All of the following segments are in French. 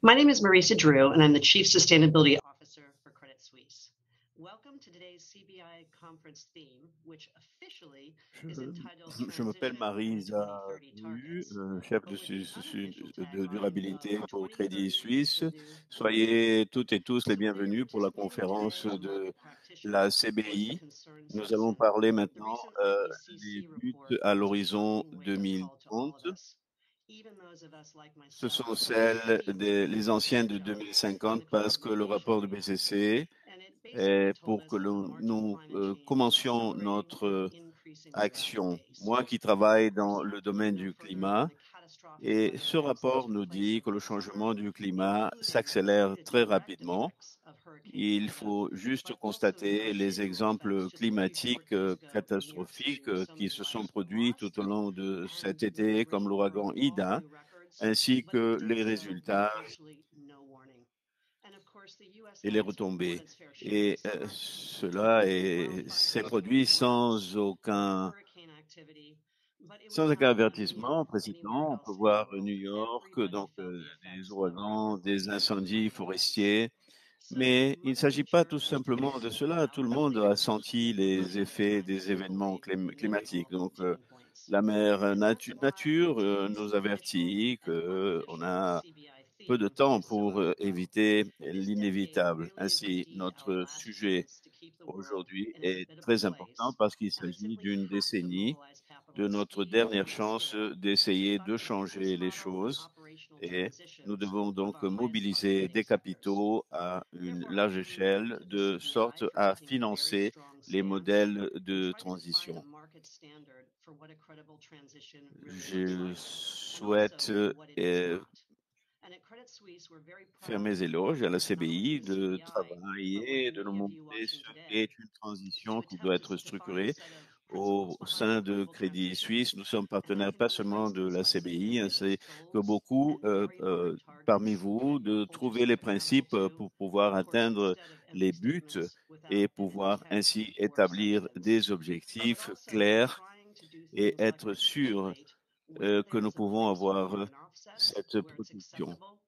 My name is Marisa Drew, and I'm the Chief Sustainability Officer for Credit Suisse. Welcome to today's CBI conference theme, which officially is entitled Je m'appelle Transition and Marisa 2030 Dru, Targets. chef But with the unofficial de tagline durabilité of pour Crédit 2030 is Suisse. the new normal. Soyez toutes et tous les So they are bienvenus pour la participating conférence today de market la practitioners, public CBI. concerned Nous allons citizens. parler The maintenant recent des IPCC buts report à was a l'horizon shocking wake-up call to all 2030. of us, even those of us like Ce myself sont who are celles deeply les anciennes de energized in 2050 the parce cause que of le rapport global de warming. BCC And it basically est told pour que us that the march of nous climate change is commencions accelerating at an notre increasingly rapid action. pace. Moi qui And of travaille course, dans le looking domaine no du further than climat, the catastrophic et weather ce events that rapport took nous place dit que over le the summer, changement du climat including s'accélère the très direct rapidement. effects of Hurricane Il Ida, faut juste but also the constater les residual effects exemples just a few short climatiques days ago in New York City, catastrophiques where so qui many se sont lives were produits tout lost au long de cet and with été, comme rain l'ouragan throwing all Ida, new records. ainsi But it que did les so with résultats virtually no warning. And of course, the U.S. et les had more retombées. than its fair share Et this summer. s'est Wildfires produit and droughts and hurricane activity, but it was sans aucun not like New avertissement York or anywhere précédent. On peut else in the voir world. New York, Everybody donc felt the des effects of ouragans, record des breaking incendies climate events. forestiers. So Mais il ne Mother s'agit pas Nature tout was taking simplement de full cela. Tout le monde a accountability, senti and les Mother effets Nature had des événements significantly limited climatiques. global Donc, tipping points. la mère And that's why nature today's nous official avertit and qu'on unofficial a CBI peu de theme temps is so pour apropos. éviter This decade l'inévitable. really is Ainsi, indeed our notre last sujet chance to keep the world aujourd'hui in a est habitable très important place, parce qu'il and we s'agit simply d'une have to décennie mobilize capital de at notre speed dernière and chance scale to d'essayer de conduct the business changer les model and choses operational et nous transitions devons of donc our highest mobiliser participating des sectors. capitaux à une Therefore, I large échelle commend the de sorte CBI for à taking a very financer strong les stance modèles and de try to define a transition. market standard for what a credible transition really looks Je like, and souhaite also what it is not. And at Credit Suisse, we're very faire proud mes to éloges à la partner not only CBI with the de CBI, but with travailler et de nous many of you montrer watching ce qu'est today une transition to qui doit attempt être to define a structurée set of au principles behind a sein de credible Crédit transition. Suisse. Nous sommes And that partenaires can pas be seulement de principles la like setting CBI, ambitious ainsi que goals beaucoup and very hard parmi targets vous that you de hold trouver les yourself accountable principes to. pour pouvoir Of course, atteindre instead of les empty buts statements et without any pouvoir text ainsi or établir substance, des but objectifs also clairs trying to do et things like être sûrs articulate where que nous there's a pouvons place for avoir carbon offsets, cette where it's protection. acceptable,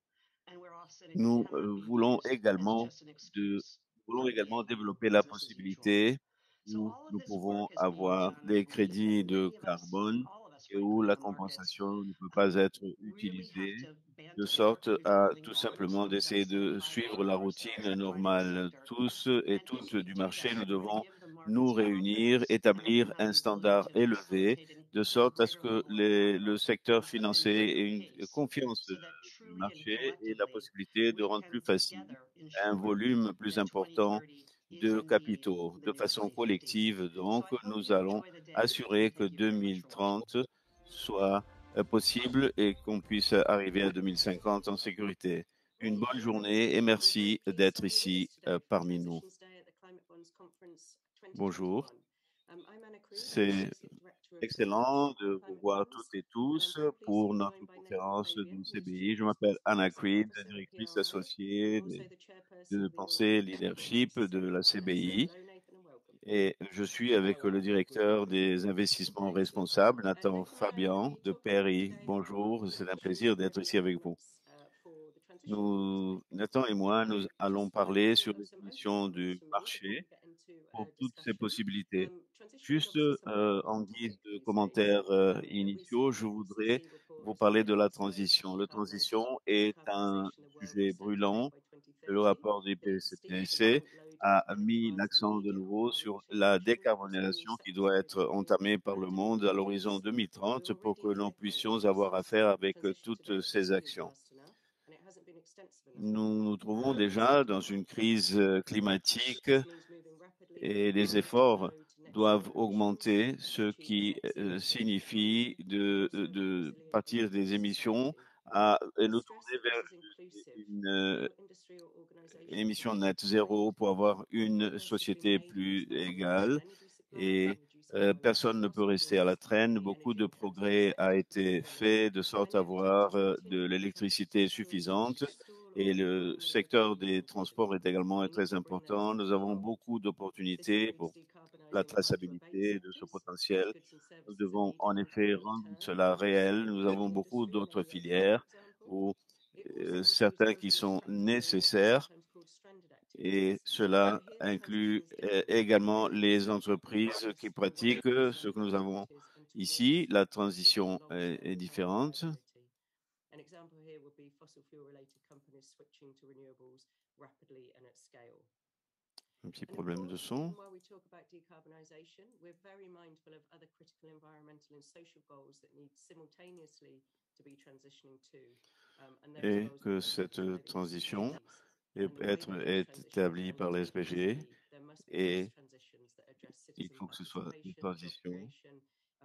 and where offsetting Nous cannot be voulons used as just an de, excuse voulons for également enabling développer la business as usual. possibilité So où all of nous this work pouvons is being avoir done, I des believe, and crédits de many of us, and carbone all of us, et où frankly, in la the markets, compensation ne peut pas être really have utilisée to band de together sorte to reach a à willing tout bond. simplement That's d'essayer de suivre la 75% routine of the finance normale. sector. Tous et And if toutes we du do marché, nous that, we're going to devons give the nous markets réunir, confidence, and we're going établir to have un the ability standard to élevé facilitate an de even sorte à ce greater que level of le capital secteur at a financier greater ait une pace confiance so that du truly and marché et la collectively possibilité de we rendre can plus facile together un ensure volume plus that important 2030 is de indeed capitaux. the De new façon 2050. collective, So donc, I hope nous you allons enjoy the day, assurer and que thank you very much for watching. 2030 soit possible et qu'on puisse arriver à 2050 en sécurité. Une Great. bonne Well, hello journée et everybody. We're very merci pleased to d'être have you with ici us today for the parmi nous. Transitions Day at the Climate Bonds Conference Bonjour. 2021. I'm Anna Creed. I'm C'est Associate Director of excellent Research de at vous Climate voir toutes Bonds, et and I'm tous very pleased to pour be notre joined by Nathan conférence Fabian, du who's CBI. Chief Je m'appelle Anna Responsibility Creed, Officer at directrice PRI, associée and also the Chairperson de of the European pensée Climate Bonds leadership de la Summit. So CBI. hello Nathan and welcome. Et je suis avec le directeur des investissements responsables, Nathan Nathan and I are going to Fabian be de talking Perry. today about Bonjour, c'est un projections plaisir and d'être revenue ici avec vous. estimates for the transition bonds market. Nathan et moi, nous allons Just by parler way sur of les some opening conditions comments du from me before marché we get into pour a toutes ces discussion, possibilités. transition is Juste obviously something we're all en guise de particularly keen to do. commentaires The recent initiaux, je voudrais IPCC vous report parler de la estimates transition. La transition carbonization, est un decarbonisation of the world will sujet brûlant. accelerate by Le 2030, rapport du that it's steep and PCC front-loaded a and mis requires l'accent de immediate and nouveau sur far-reaching la action across all décarbonisation qui sectors doit of être economy entamée par le and monde à l'horizon industries. We're 2030 pour already que in a nous decade puissions avoir since affaire avec transition to toutes net ces zero is actions. vast enough, and it hasn't been extensive enough. Nous nous trouvons At the déjà same dans time, une crise climatique this means moving rapidly et from les very efforts low to net doivent zero emissions augmenter, to ce achieve a qui net zero growth signifie economy and also a resilient partir and des just émissions society. et I nous stress tourner that this vers is inclusive. une No industry or organisation can émission be net excluded. zéro pour avoir une Progress has been société made in plus decarbonisation égale energy supply et to reduce carbon personne emissions ne peut fossil rester à la fuels. traîne. The Beaucoup energy de intensive progrès a sectors will été follow. fait de sorte And à yet avoir projectors de continue to point l'électricité to a need suffisante to store or et make le more secteur renewable des transports resources. est également We need très to bring those important. Nous into avons our role. beaucoup This d'opportunités includes pour la decarbonising hard-to-abate traçabilité de ce sectors like potentiel. goods and Nous services that devons need en a quick effet rendre return, cela such as réel. Nous avons manufacturing beaucoup industry and d'autres aviation, for filières example. où certains qui sont nécessaires, et cela inclut également les entreprises qui pratiquent ce que nous avons ici. La transition est différente. An example here would be fossil fuel related companies switching to renewables rapidly and at scale. Un petit And of problème de course, son. even while we talk about decarbonisation, we're very mindful of other critical environmental and social goals that need simultaneously to be transitioning to. Et que cette transition peut être établie par les SPG, et il faut que ce soit une transition,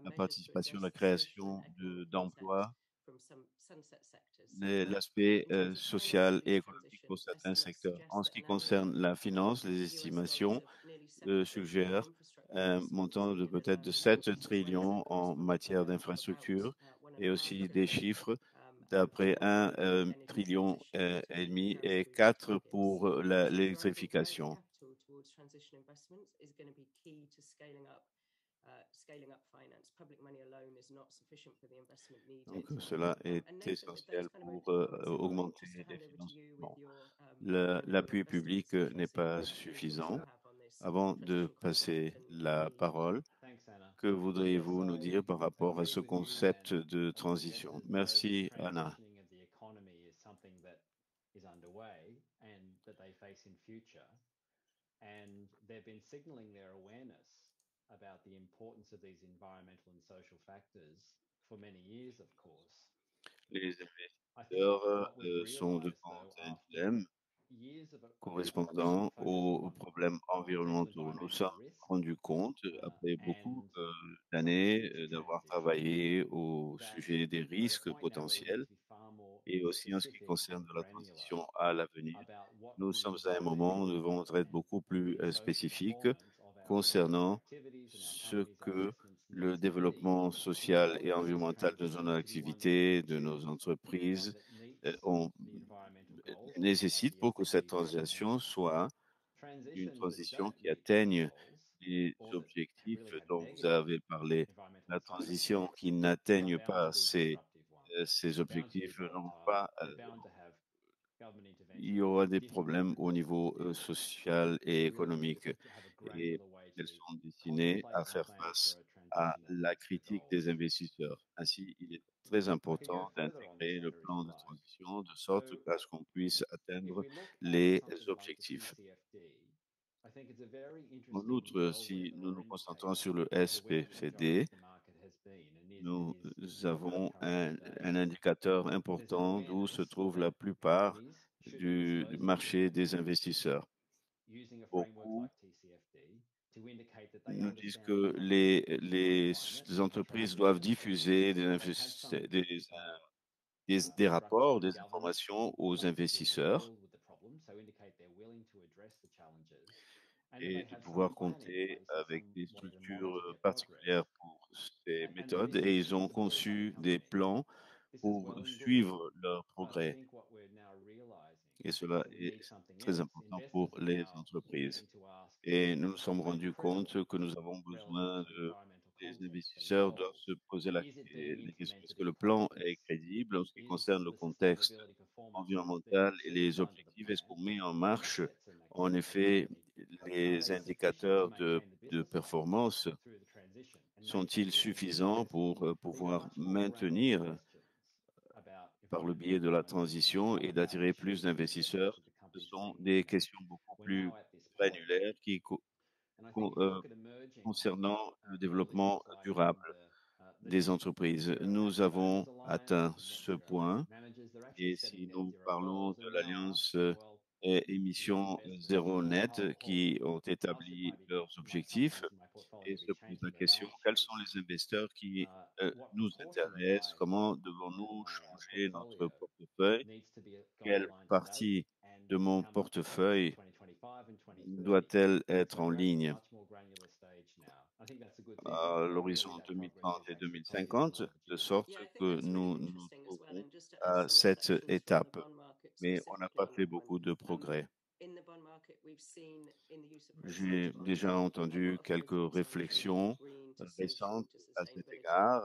la participation, la création d'emplois, l'aspect social et économique pour certains secteurs. En ce qui concerne la finance, les estimations suggèrent un montant de peut-être de 7 trillions en matière d'infrastructure, et aussi des chiffres d'après 1 trillion et demi et 4 pour l'électrification. Donc cela est essentiel pour augmenter les financements. L'appui public n'est pas suffisant. Avant de passer la parole, que voudriez-vous nous dire par rapport à ce concept de transition? Merci, Anna. And they've been signaling their awareness about the importance of these environmental and social factors for many years, of course. Les investisseurs sont devant un dilemme correspondant aux problèmes environnementaux. Nous sommes rendus compte, après beaucoup d'années d'avoir travaillé au sujet des risques potentiels, et aussi en ce qui concerne la transition à l'avenir, nous sommes à un moment où nous devons être beaucoup plus spécifiques concernant ce que le développement social et environnemental de nos activités, de nos entreprises, nécessite pour que cette transition soit une transition qui atteigne les objectifs dont vous avez parlé. La transition qui n'atteigne pas ces objectifs n'ont pas il y aura des problèmes au niveau social et économique, et elles sont destinées à faire face à la critique des investisseurs. Ainsi, il est très important d'intégrer le plan de transition de sorte à ce qu'on puisse atteindre les objectifs. En outre, si nous nous concentrons sur le SPCD, nous avons un indicateur important d'où se trouve la plupart du marché des investisseurs. Beaucoup nous disent que les entreprises doivent diffuser des rapports, des informations aux investisseurs, et de pouvoir compter avec des structures particulières pour ces méthodes, et ils ont conçu des plans pour suivre leur progrès. Et cela est très important pour les entreprises. Et nous nous sommes rendus compte que nous avons besoin des investisseurs doivent se poser la question, est-ce que le plan est crédible en ce qui concerne le contexte environnemental et les objectifs? Est-ce qu'on met en marche, en effet, les indicateurs de performance? Sont-ils suffisants pour pouvoir maintenir par le biais de la transition et d'attirer plus d'investisseurs? Ce sont des questions beaucoup plus granulaires qui concernant le développement durable des entreprises. Nous avons atteint ce point, et si nous parlons de l'Alliance émissions zéro net qui ont établi leurs objectifs et se posent la question, quels sont les investisseurs qui nous intéressent? Comment devons-nous changer notre portefeuille? Quelle partie de mon portefeuille doit-elle être en ligne à l'horizon 2030 et 2050, de sorte que nous nous trouvons à cette étape? Mais on n'a pas fait beaucoup de progrès. J'ai déjà entendu quelques réflexions récentes à cet égard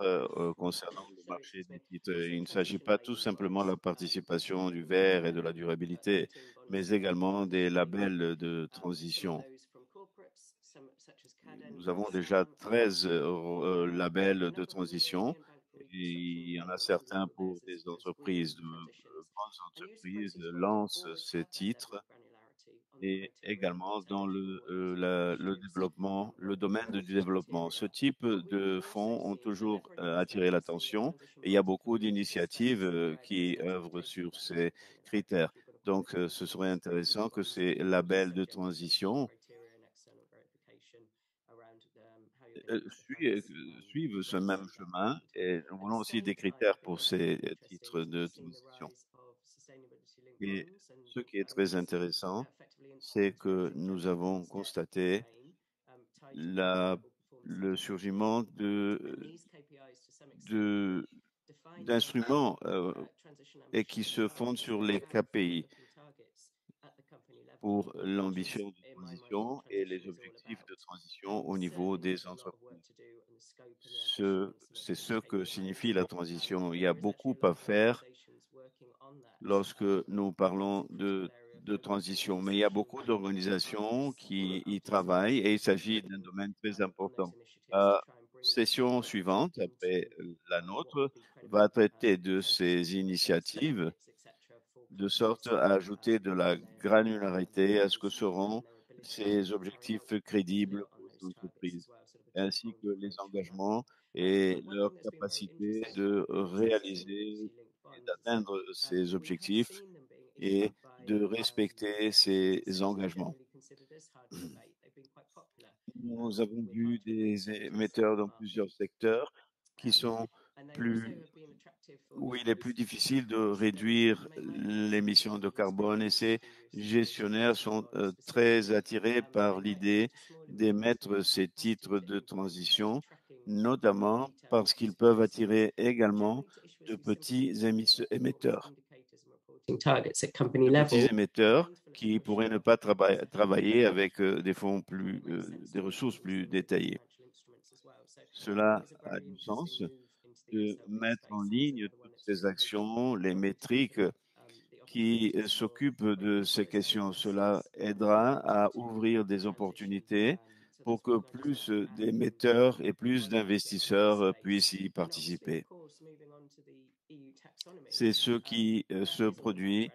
concernant le marché des titres. Il ne s'agit pas tout simplement de la participation du vert et de la durabilité, mais également des labels de transition. Nous avons déjà 13 labels de transition et il y en a certains pour des entreprises, de grandes entreprises lancent ces titres et également dans le développement, le domaine du développement. Ce type de fonds ont toujours attiré l'attention et il y a beaucoup d'initiatives qui œuvrent sur ces critères. Donc, ce serait intéressant que ces labels de transition suivent ce même chemin et nous voulons aussi des critères pour ces titres de transition. Et ce qui est très intéressant, c'est que nous avons constaté le surgiment d'instruments et qui se fondent sur les KPI pour l'ambition de transition et les objectifs de transition au niveau des entreprises. C'est ce que signifie la transition. Il y a beaucoup à faire lorsque nous parlons de transition, mais il y a beaucoup d'organisations qui y travaillent et il s'agit d'un domaine très important. La session suivante, après la nôtre, va traiter de ces initiatives de sorte à ajouter de la granularité à ce que seront ces objectifs crédibles pour les entreprises, ainsi que les engagements et leur capacité de réaliser et d'atteindre ces objectifs et de respecter ces engagements. Nous avons vu des émetteurs dans plusieurs secteurs qui sont où il est plus difficile de réduire l'émission de carbone et ces gestionnaires sont très attirés par l'idée d'émettre ces titres de transition, notamment parce qu'ils peuvent attirer également de petits émetteurs. De petits émetteurs qui pourraient ne pas travailler avec des fonds des ressources plus détaillées. Cela a du sens de mettre en ligne toutes ces actions, les métriques qui s'occupent de ces questions. Cela aidera à ouvrir des opportunités pour que plus d'émetteurs et plus d'investisseurs puissent y participer. C'est ce qui se produit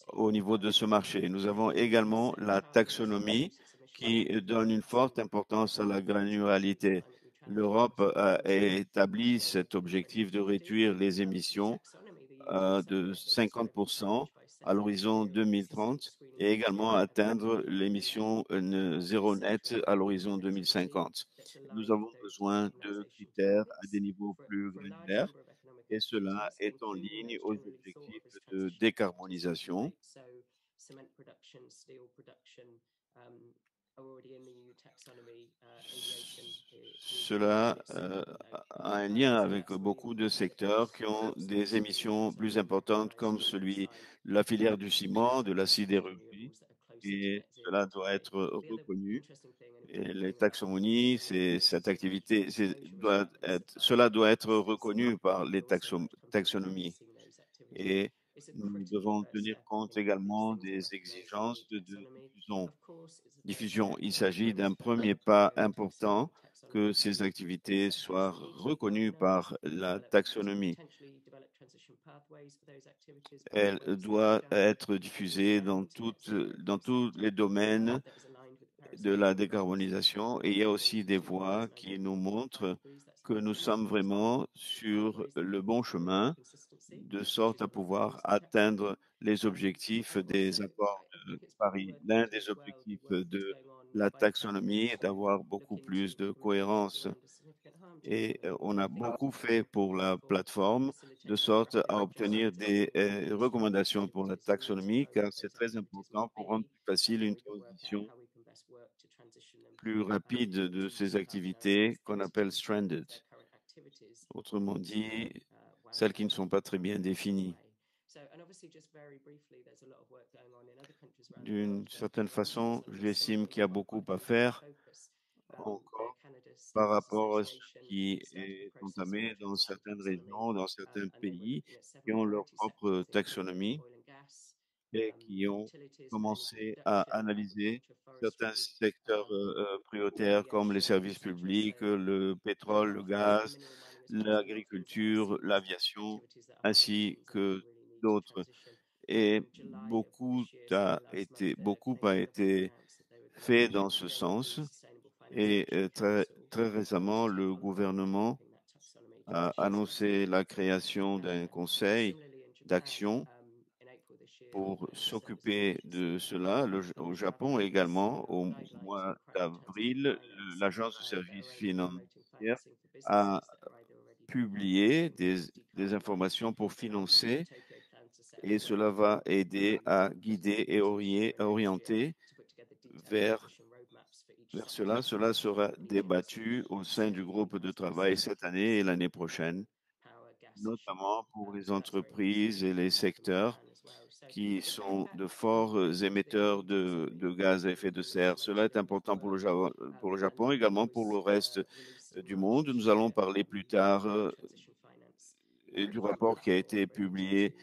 au niveau de ce marché. Nous avons également la taxonomie qui donne une forte importance à la granularité. L'Europe a établi cet objectif de réduire les émissions de 50% à l'horizon 2030 et également atteindre l'émission zéro net à l'horizon 2050. Nous avons besoin de critères à des niveaux plus granulaires et cela est en ligne aux objectifs de décarbonisation. Cela a un lien avec beaucoup de secteurs qui ont des émissions plus importantes comme la filière du ciment, de la sidérurgie, et cela doit être reconnu. Et les taxonomies, cette activité, cela doit être reconnu par les taxonomies. Et nous devons tenir compte également des exigences de diffusion. Il s'agit d'un premier pas important que ces activités soient reconnues par la taxonomie. Elle doit être diffusée dans tous les domaines de la décarbonisation et il y a aussi des voies qui nous montrent que nous sommes vraiment sur le bon chemin de sorte à pouvoir atteindre les objectifs des accords de Paris. L'un des objectifs de la taxonomie est d'avoir beaucoup plus de cohérence et on a beaucoup fait pour la plateforme de sorte à obtenir des recommandations pour la taxonomie car c'est très important pour rendre plus facile une transition plus rapide de ces activités qu'on appelle stranded. Autrement dit, celles qui ne sont pas très bien définies. D'une certaine façon, j'estime qu'il y a beaucoup à faire encore par rapport à ce qui est entamé dans certaines régions, dans certains pays qui ont leur propre taxonomie et qui ont commencé à analyser certains secteurs prioritaires comme les services publics, le pétrole, le gaz, l'agriculture, l'aviation, ainsi que d'autres. Et beaucoup a été fait dans ce sens. Et très récemment, le gouvernement a annoncé la création d'un conseil d'action pour s'occuper de cela. Au Japon également, au mois d'avril, l'Agence de services financiers a publié des informations pour financer et cela va aider à guider et orienter vers cela. Cela sera débattu au sein du groupe de travail cette année et l'année prochaine, notamment pour les entreprises et les secteurs qui sont de forts émetteurs de gaz à effet de serre. Cela est important pour le Japon, également pour le reste du monde. Nous allons parler plus tard du rapport qui a été publié.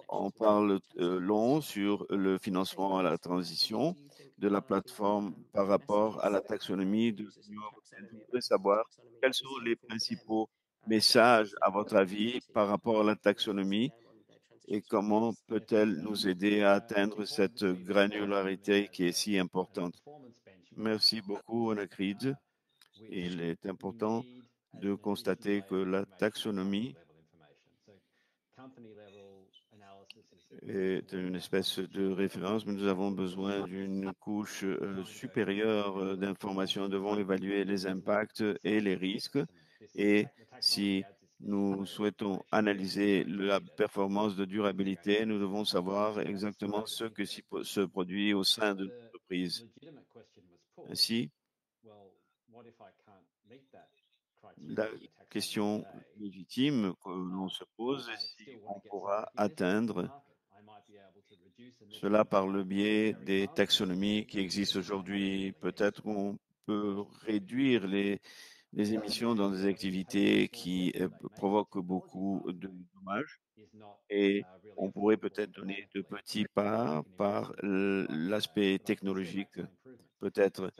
On parle long sur le financement à la transition de la plateforme par rapport à la taxonomie de l'Union européenne. Je voudrais savoir quels sont les principaux messages, à votre avis, par rapport à la taxonomie et comment peut-elle nous aider à atteindre cette granularité qui est si importante. Merci beaucoup, Anacrid. Il est important de constater que la taxonomie est une espèce de référence, mais nous avons besoin d'une couche supérieure d'informations. Nous devons évaluer les impacts et les risques. Et si nous souhaitons analyser la performance de durabilité, nous devons savoir exactement ce que se produit au sein de l'entreprise. Ainsi, la question légitime que l'on se pose est si on pourra atteindre cela par le biais des taxonomies qui existent aujourd'hui. Peut-être qu'on peut réduire les émissions dans des activités qui provoquent beaucoup de dommages et on pourrait peut-être donner de petits pas par l'aspect technologique, peut-être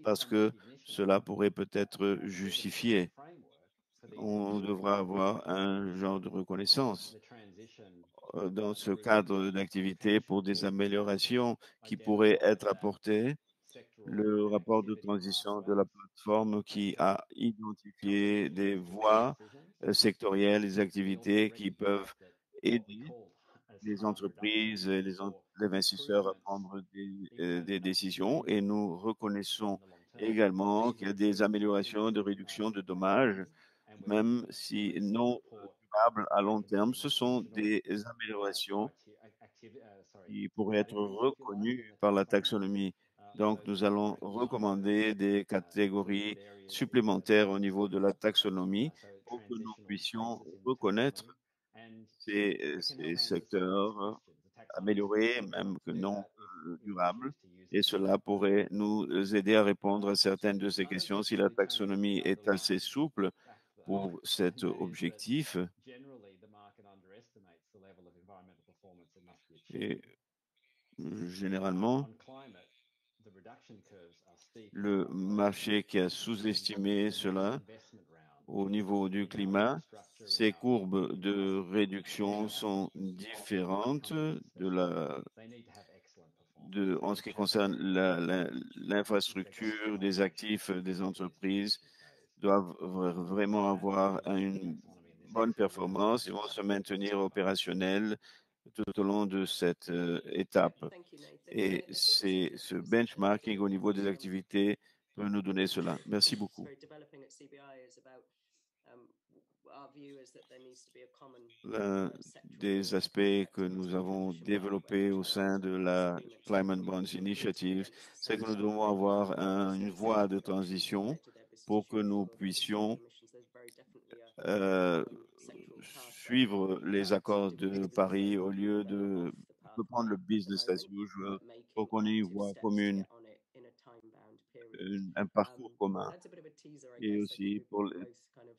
parce que cela pourrait peut-être justifier. On devra avoir un genre de reconnaissance dans ce cadre d'activité pour des améliorations qui pourraient être apportées. Le rapport de transition de la plateforme qui a identifié des voies sectorielles, des activités qui peuvent aider les entreprises et les investisseurs à prendre des décisions et nous reconnaissons également qu'il y a des améliorations de réduction de dommages, même si non durables à long terme. Ce sont des améliorations qui pourraient être reconnues par la taxonomie. Donc, nous allons recommander des catégories supplémentaires au niveau de la taxonomie pour que nous puissions reconnaître ces secteurs améliorés, même que non durables. Et cela pourrait nous aider à répondre à certaines de ces questions si la taxonomie est assez souple pour cet objectif. Et généralement, le marché qui a sous-estimé cela au niveau du climat, ces courbes de réduction sont différentes en ce qui concerne l'infrastructure des actifs des entreprises doivent vraiment avoir une bonne performance. Ils vont se maintenir opérationnels tout au long de cette étape. Et c'est ce benchmarking au niveau des activités peut nous donner cela. Merci beaucoup. L'un des aspects que nous avons développés au sein de la Climate Bonds Initiative, c'est que nous devons avoir une voie de transition pour que nous puissions suivre les accords de Paris au lieu de prendre le business as usual pour qu'on ait une voie commune. un parcours commun That's a bit of a teaser, I et guess. I think aussi we've pour been both kind of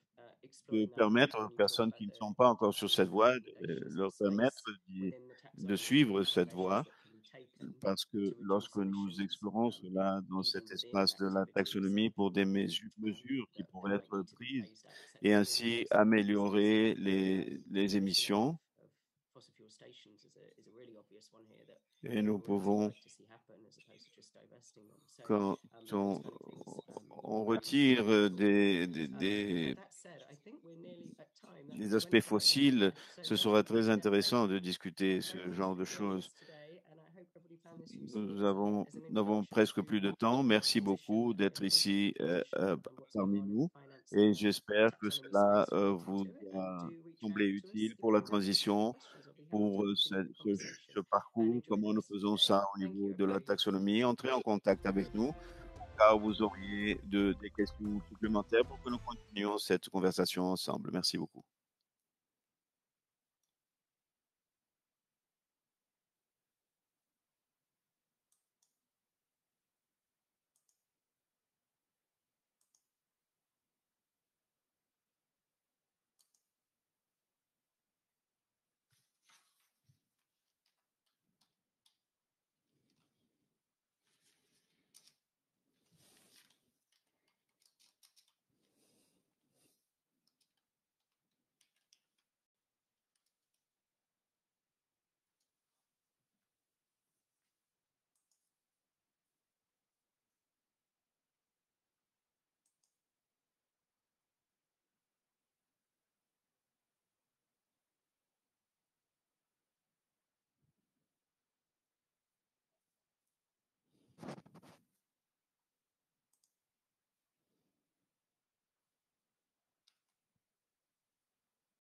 de exploring that. I permettre think aux we need to talk personnes about qui ne the sont pas encore sur cette voie, recommendations leur and permettre space within the de taxonomy suivre for cette measures voie, that can be taken parce que to lorsque reduce nous emissions, explorons cela dans even cet within espace de la activities taxonomie pour des mesures qui that pourraient might être need to be prises phased out, etc. et So the ainsi taxonomy consists améliorer les emission émissions. of fossil fuel stations is a really obvious one here that Et nous we would obviously pouvons, like to see happen as opposed to just divesting them. So quand those kind of things on we see retire going forward. des That said, I think we're nearly at time. les That aspects went quite fossiles, so ce much sera for très the intéressant de demonstration. discuter ce Very much genre de for joining choses. us today, and I hope everybody found this useful Nous as an n'avons introduction presque to plus de temps. Merci transition beaucoup and the d'être ici context of transition and what's going parmi on in the nous financing et and j'espère que taxonomy cela space related vous to it. And a do reach semblé out to us utile if pour la you have any additional transition, questions. I'll be happy pour to continue the ce conversation and parcours, enjoy the comment nous rest of your faisons day. ça au Thank you, niveau de la everybody. taxonomie. Entrez en contact avec nous au cas où vous auriez des questions supplémentaires pour que nous continuions cette conversation ensemble. Merci beaucoup.